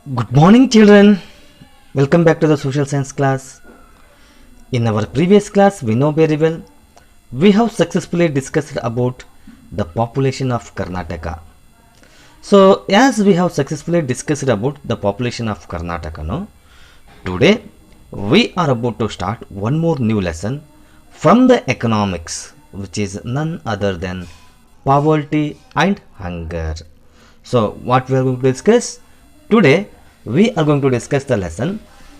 Good morning, children. Welcome back to the social science class. In our previous class, we know very well we have successfully discussed about the population of Karnataka. So, as we have successfully discussed about the population of Karnataka, no, today we are about to start one more new lesson from the economics, which is none other than poverty and hunger. So, what we are going to discuss today, we are going to discuss the lesson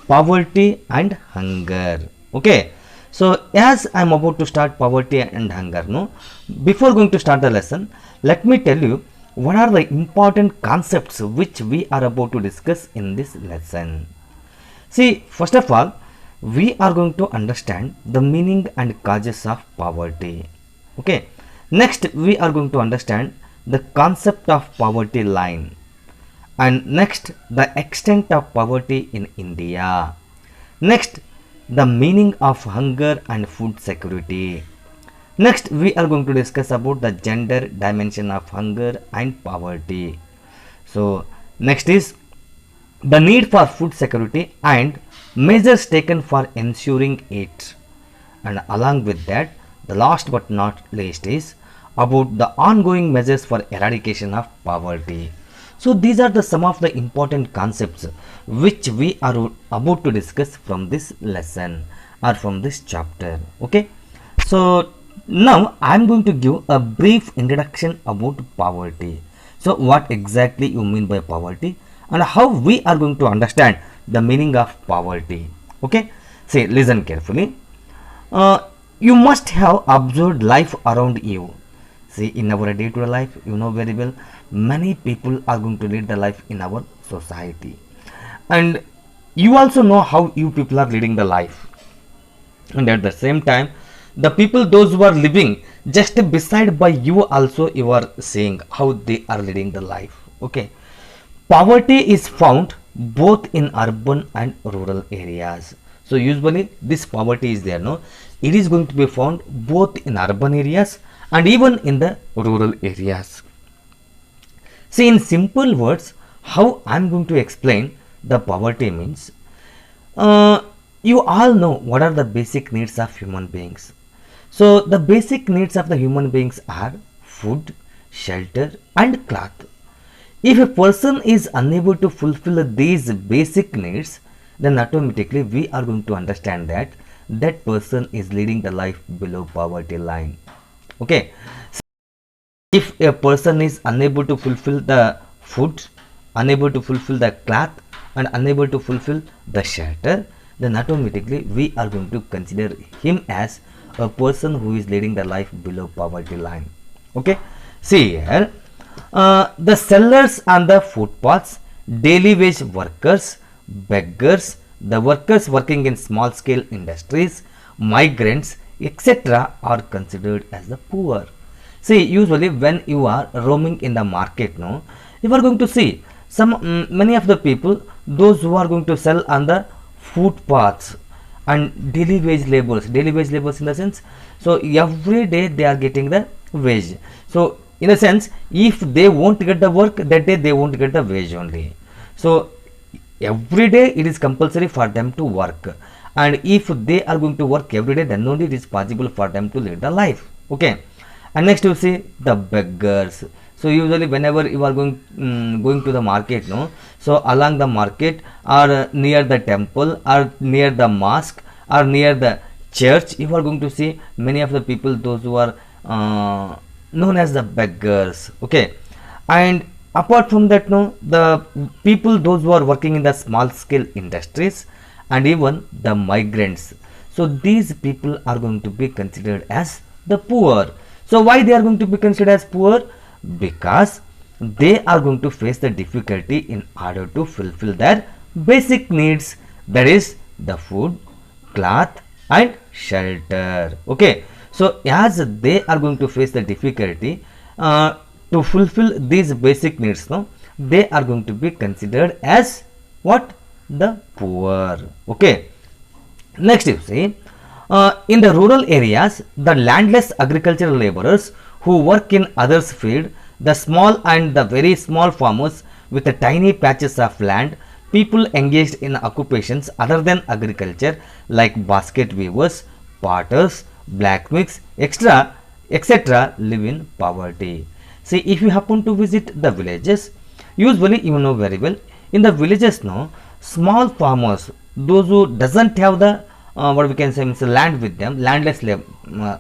poverty and hunger. Okay. So, as I am about to start poverty and hunger, no, before going to start the lesson, let me tell you what are the important concepts which we are about to discuss in this lesson. See, first of all, we are going to understand the meaning and causes of poverty. Okay. Next, we are going to understand the concept of poverty line. And next, the extent of poverty in India. Next, the meaning of hunger and food security. Next, we are going to discuss about the gender dimension of hunger and poverty. So, next is the need for food security and measures taken for ensuring it. And along with that, the last but not least is about the ongoing measures for eradication of poverty. So these are the some of the important concepts which we are about to discuss from this lesson or from this chapter. Okay. So now I am going to give a brief introduction about poverty. So what exactly you mean by poverty and how we are going to understand the meaning of poverty. Okay. Say, listen carefully. You must have observed life around you. See, in our day-to-day life, you know very well, many people are going to lead the life in our society. And you also know how you people are leading the life. And at the same time, the people, those who are living just beside by you also, you are seeing how they are leading the life. Okay. Poverty is found both in urban and rural areas. So usually this poverty is there, no? It is going to be found both in urban areas and even in the rural areas. See, in simple words, how I am going to explain the poverty means, you all know what are the basic needs of human beings. So the basic needs of the human beings are food, shelter and cloth. If a person is unable to fulfill these basic needs, then automatically we are going to understand that that person is leading the life below poverty line. Okay. If a person is unable to fulfill the food, unable to fulfill the cloth and unable to fulfill the shelter, then automatically we are going to consider him as a person who is leading the life below poverty line. Okay. See here, the sellers on the footpaths, daily wage workers, beggars, the workers working in small scale industries, migrants, etc. are considered as the poor. See, usually when you are roaming in the market, no, you are going to see many of the people, those who are going to sell on the footpaths and daily wage laborers in the sense, so every day they are getting the wage. So in a sense, if they won't get the work that day, they won't get the wage only. So every day it is compulsory for them to work, and if they are going to work every day, then only it is possible for them to lead the life. Okay. And next you see the beggars. So usually whenever you are going to the market, no, so along the market or near the temple or near the mosque or near the church, you are going to see many of the people, those who are known as the beggars. Okay. And apart from that, no, the people, those who are working in the small scale industries and even the migrants, so these people are going to be considered as the poor. So why they are going to be considered as poor? Because they are going to face the difficulty in order to fulfill their basic needs, that is the food, cloth and shelter. Okay. So as they are going to face the difficulty to fulfill these basic needs, no, they are going to be considered as what? The poor. Okay. Next you see, in the rural areas, the landless agricultural laborers who work in others' field, the small and the very small farmers with the tiny patches of land, people engaged in occupations other than agriculture like basket weavers, potters, blacksmiths, etc. live in poverty. See, if you happen to visit the villages, usually you know very well, in the villages, no, small farmers, those who doesn't have the what we can say means land with them, landless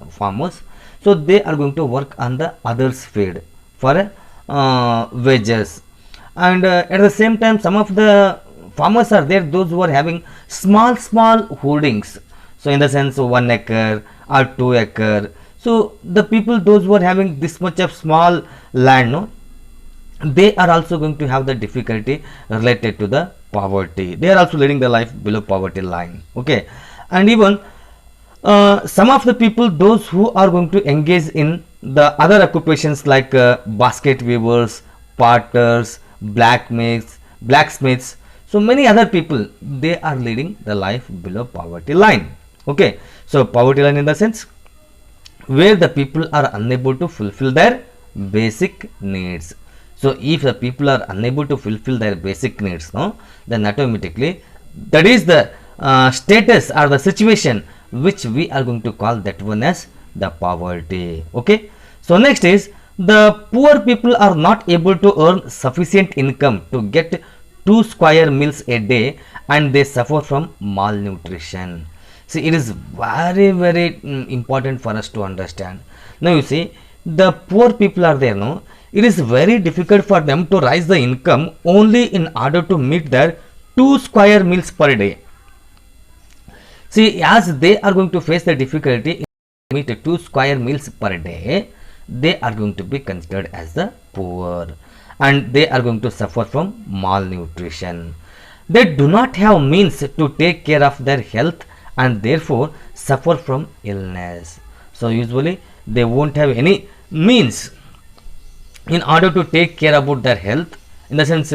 farmers, so they are going to work on the others' field for wages, and at the same time, some of the farmers are there, those who are having small holdings. So in the sense 1 acre or 2 acre. So the people, those who are having this much of small land, no, they are also going to have the difficulty related to the poverty. They are also leading the life below poverty line. Okay, and even some of the people, those who are going to engage in the other occupations like basket weavers, potters, blacksmiths, so many other people, they are leading the life below poverty line. Okay, so poverty line in the sense where the people are unable to fulfill their basic needs. So if the people are unable to fulfill their basic needs, no, then automatically that is the status or the situation which we are going to call that one as the poverty. Okay, so next is the poor people are not able to earn sufficient income to get 2 square meals a day, and they suffer from malnutrition. See, it is very important for us to understand. Now you see, the poor people are there, no, it is very difficult for them to rise the income only in order to meet their 2 square meals per day. See, as they are going to face the difficulty in meet 2 square meals per day, they are going to be considered as the poor, and they are going to suffer from malnutrition. They do not have means to take care of their health and therefore suffer from illness. So usually they won't have any means in order to take care about their health, in the sense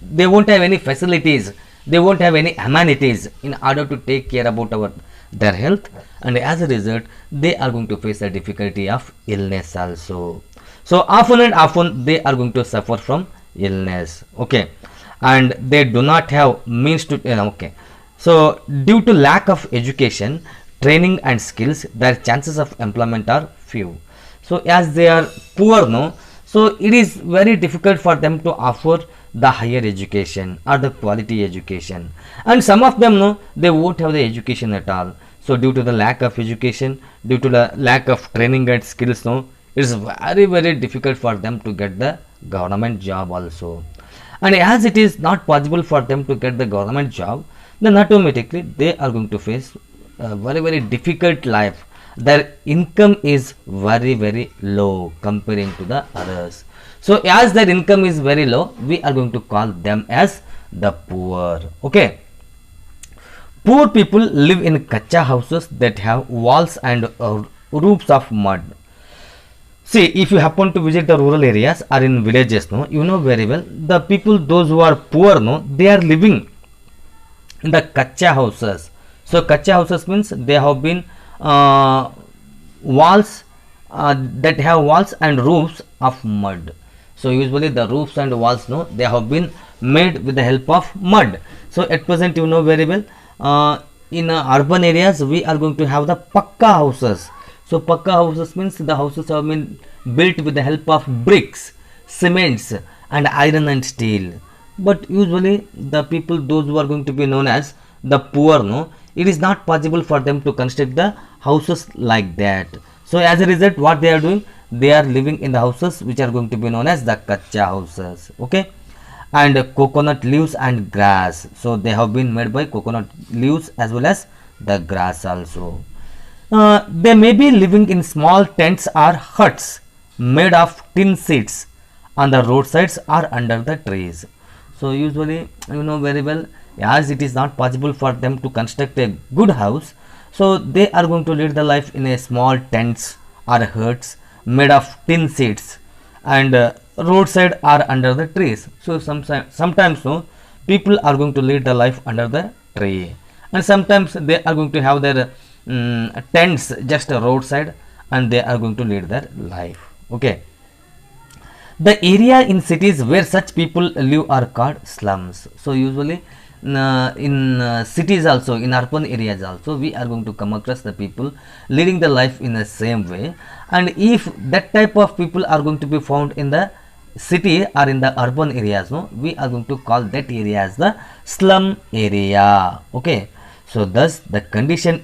they won't have any facilities, they won't have any amenities in order to take care about their health, and as a result they are going to face the difficulty of illness also. So often and often they are going to suffer from illness. Okay, and they do not have means to okay, so due to lack of education, training and skills, their chances of employment are few. So as they are poor, no, so it is very difficult for them to offer the higher education or the quality education, and some of them, no, they won't have the education at all. So due to the lack of education, due to the lack of training and skills, no, it is very difficult for them to get the government job also. And as it is not possible for them to get the government job, then automatically they are going to face a very difficult life. Their income is very low comparing to the others. So as their income is very low, we are going to call them as the poor. Okay, poor people live in kacha houses that have walls and roofs of mud. See, if you happen to visit the rural areas or in villages, no, you know very well, the people, those who are poor, no, they are living in the kacha houses. So kacha houses means they have been walls that have walls and roofs of mud. So usually the roofs and walls, no, they have been made with the help of mud. So at present, you know very well, in urban areas we are going to have the pakka houses. So pakka houses means the houses have been built with the help of bricks, cements and iron and steel. But usually the people, those who are going to be known as the poor, no, it is not possible for them to construct the houses like that. So as a result, what they are doing, they are living in the houses which are going to be known as the kacha houses. Okay, and coconut leaves and grass. So they have been made by coconut leaves as well as the grass also. They may be living in small tents or huts made of tin seats on the roadsides or under the trees. So usually, you know very well, as it is not possible for them to construct a good house, so they are going to lead the life in a small tents or huts made of tin seats and roadside or under the trees. So sometimes, no, people are going to lead the life under the tree, and sometimes they are going to have their tents just roadside and they are going to lead their life. Okay, The area in cities where such people live are called slums. So usually in cities also, in urban areas also, we are going to come across the people leading the life in the same way. And if that type of people are going to be found in the city or in the urban areas, no, we are going to call that area as the slum area. Okay, so thus the condition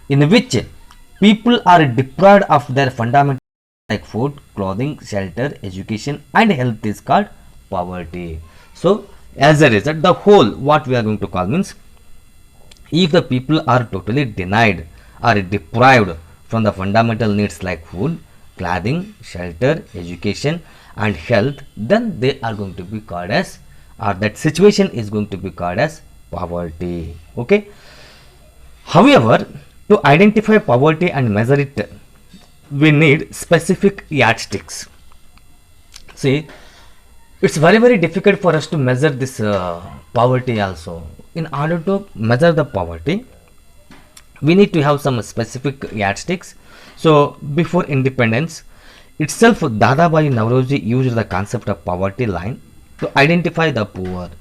in which people are deprived of their fundamental like food, clothing, shelter, education and health is called poverty. So as a result, the whole what we are going to call means, if the people are totally denied or deprived from the fundamental needs like food, clothing, shelter, education and health, then they are going to be called as, or that situation is going to be called as poverty. Okay. However, to identify poverty and measure it, we need specific yardsticks. See, it's very difficult for us to measure this poverty also. In order to measure the poverty, we need to have some specific yardsticks. So before independence itself, Dadabhai Naoroji used the concept of poverty line to identify the poor.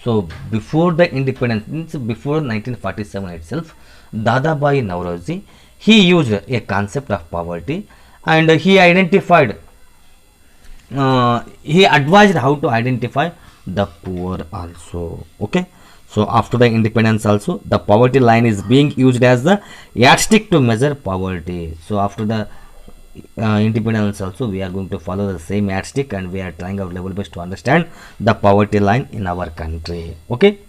So before the independence, means before 1947 itself, Dadabhai Naoroji, he used a concept of poverty and he identified, he advised how to identify the poor also. Okay, so after the independence also, the poverty line is being used as the yardstick to measure poverty. So after the independence also, we are going to follow the same yardstick and we are trying our level best to understand the poverty line in our country. Okay,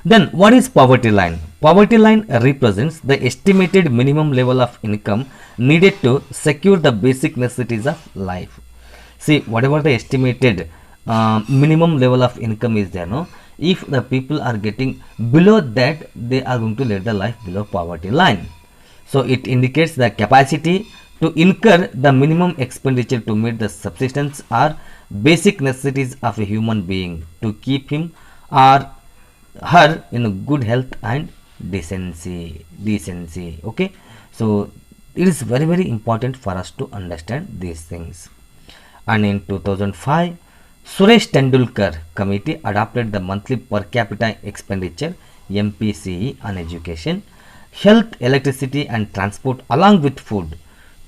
then what is poverty line? Poverty line represents the estimated minimum level of income needed to secure the basic necessities of life. See, whatever the estimated minimum level of income is there, no, if the people are getting below that, they are going to lead the life below poverty line. So it indicates the capacity to incur the minimum expenditure to meet the subsistence or basic necessities of a human being, to keep him or her in good health and decency. Okay, so it is very important for us to understand these things. And in 2005, Suresh Tendulkar committee adopted the monthly per capita expenditure MPCE on education, health, electricity and transport along with food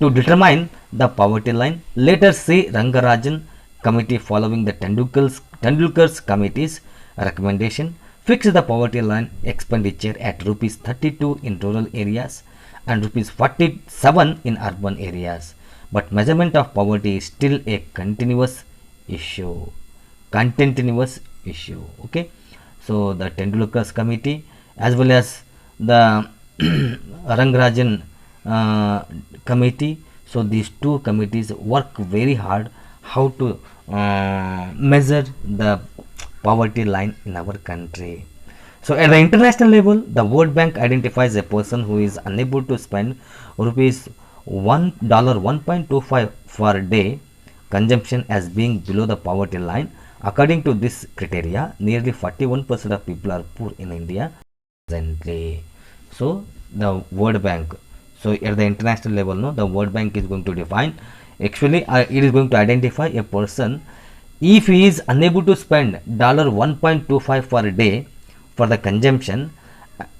to determine the poverty line. Later C. Rangarajan committee, following the Tendulkar's committee's recommendation, fixed the poverty line expenditure at rupees 32 in rural areas and rupees 47 in urban areas. But measurement of poverty is still a continuous issue. Okay, so the Tendulkar's committee as well as the Rangarajan committee, so these two committees work very hard how to measure the poverty line in our country. So at the international level, the World Bank identifies a person who is unable to spend rupees $1.25 per day consumption as being below the poverty line. According to this criteria, nearly 41% of people are poor in India presently. So the World Bank, so at the international level, no, the World Bank is going to define, actually it is going to identify a person if he is unable to spend $1.25 per day for the consumption,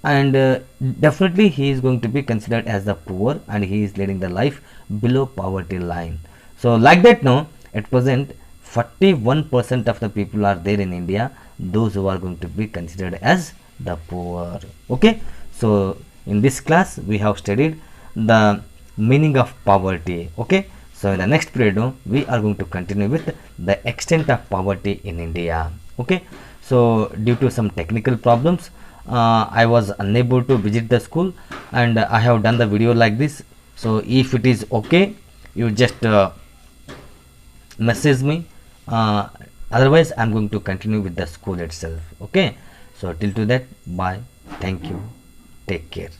and definitely he is going to be considered as the poor and he is leading the life below poverty line. So like that, no, at present 41% of the people are there in India, those who are going to be considered as the poor. Okay, so in this class we have studied the meaning of poverty. Okay, so in the next period, no, we are going to continue with the extent of poverty in India. Okay, so due to some technical problems, I was unable to visit the school and I have done the video like this. So if it is okay, you just message me, otherwise I am going to continue with the school itself. Okay, so till to that, bye, thank you, take care.